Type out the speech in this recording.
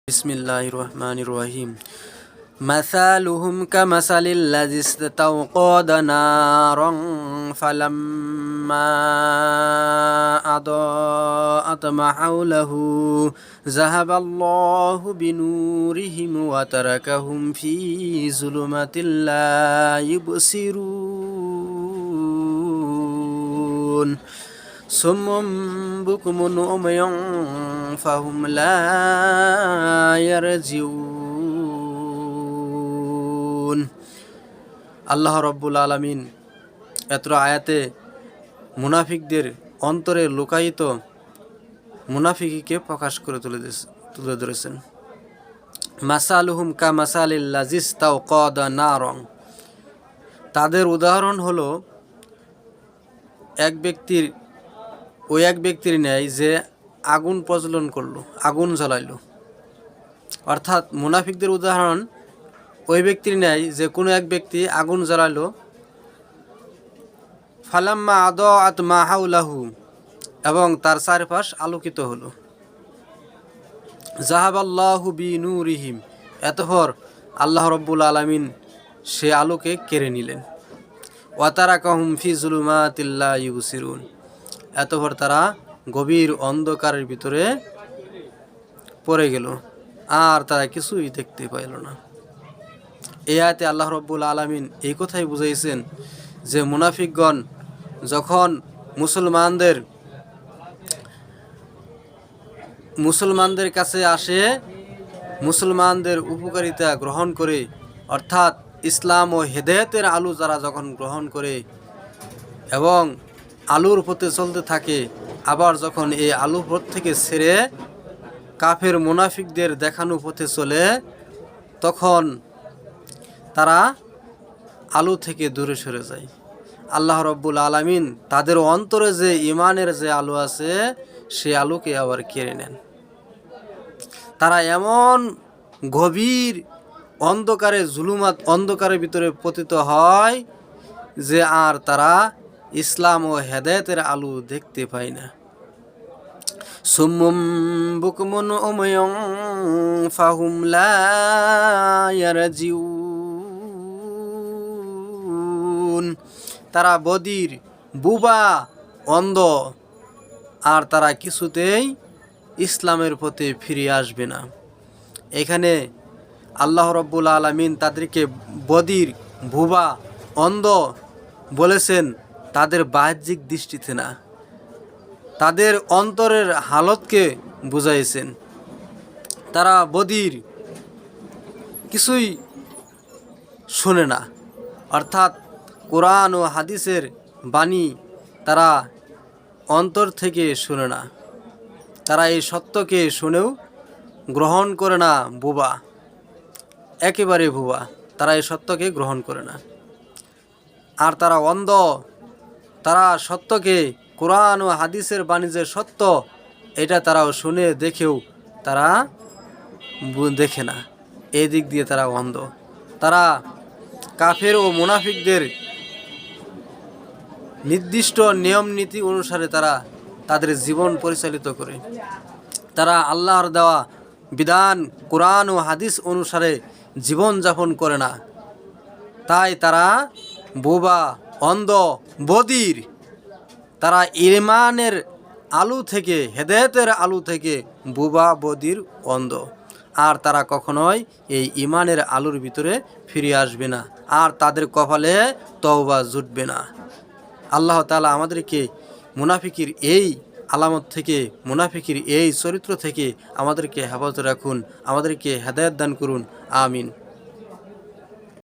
বিসমিল্লাহির রহমানির রহিম। মাসালুহুম কামাসালিল্লাযী ইসতাওকাদা নারান ফালাম্মা আদাআত মা হাওলাহু যাহাবাল্লাহু বিনূরিহিম ওয়া তারাকাহুম ফী যুলুমাতিল লা ইবসিরুন সুম্মুম বুকুমুন উময়ুন ফাহুম লা ইয়ারজিউন। আল্লাহ রব্বুল আলামিন এত আয়াতে মুনাফিকদের অন্তরে লুকায়িত মুনাফিকিকে প্রকাশ করে তুলে ধরেছেন। মাসালুহুম কা মাসালিল্লাযী ইসতাওকাদা নারান, তাদের উদাহরণ হলো ওই এক ব্যক্তির ন্যায় যে আগুন প্রজ্বলন করলো, আগুন জ্বলাইলো। অর্থাৎ মুনাফিকদের উদাহরণ ওই ব্যক্তির ন্যায় যে কোনো এক ব্যক্তি আগুন জ্বালাইলো। ফালাম্মা আদাআত মা হাওলাহু, এবং তার চারপাশ আলোকিত হলো। যাহাবাল্লাহু বিনূরিহিম, এতপর আল্লাহ রব্বুল আলামিন সে আলোকে কেড়ে নিলেন। ওয়া তারাকাহুম ফি যুলুমাতিল লা ইবসিরুন, এতপর তারা গভীর অন্ধকারের ভিতরে পড়ে গেল, আর তারা কিছুই দেখতে পাইল না। এই আয়াতে আল্লাহ রব্বুল আলামিন এই কথাই বুঝাইছেন যে মুনাফিকগণ যখন মুসলমানদের কাছে আসে, মুসলমানদের উপকারিতা গ্রহণ করে, অর্থাৎ ইসলাম ও হেদায়েতের আলো যারা যখন গ্রহণ করে এবং আলোর পথে চলতে থাকে, আবার যখন এই আলোর পথ থেকে ছেড়ে কাফের মুনাফিকদের দেখানো পথে চলে, তখন তারা আলো থেকে দূরে সরে যায়। আল্লাহ রব্বুল আলামিন তাদের অন্তরে যে ইমানের যে আলো আছে, সে আলোকে আবার কেড়ে নেন। তারা এমন গভীর অন্ধকারের ভিতরে পতিত হয় যে আর তারা ইসলাম ও হেদায়েতের আলো দেখতে পায় না। সুম্মুম বুকুমুন উময়ুন ফাহুম লা ইয়ারজিউন, তারা বধির, বুবা, অন্ধ, আর তারা কিছুতেই ইসলামের পথে ফিরে আসবে না। এখানে আল্লাহ রব্বুল আলামিন তাদেরকে বধির, বুবা, অন্ধ বলেছেন তাদের বাহ্যিক দৃষ্টিতে না, তাদের অন্তরের হালতকে বুঝাইছেন। তারা বধির, কিছুই শোনে না, অর্থাৎ কোরআন ও হাদিসের বাণী তারা অন্তর থেকে শোনে না। তারা এই সত্যকে শুনেও গ্রহণ করে না, বোবা, একেবারে বোবা, তারা এই সত্যকে গ্রহণ করে না। আর তারা অন্ধ, তারা সত্যকে, কোরআন ও হাদিসের বাণী যে সত্য, এটা তারাও শুনে দেখেও তারা দেখে না। এই দিক দিয়ে তারা অন্ধ। তারা কাফের ও মুনাফিকদের নির্দিষ্ট নিয়ম নীতি অনুসারে তারা তাদের জীবন পরিচালিত করে। তারা আল্লাহর দেওয়া বিধান, কোরআন ও হাদিস অনুসারে জীবন যাপন করে না। তাই তারা বোবা, অন্ধ, বধির। তারা ইমানের আলো থেকে, হেদায়েতের আলো থেকে বোবা, বধির, অন্ধ। আর তারা কখনোই এই ইমানের আলোর ভিতরে ফিরে আসবে না, আর তাদের কপালে তওবা জুটবে না। আল্লাহ তাআলা আমাদেরকে মুনাফিকির এই আলামত থেকে, মুনাফিকির এই চরিত্র থেকে আমাদেরকে হেফাজত রাখুন, আমাদেরকে হেদায়েত দান করুন। আমিন।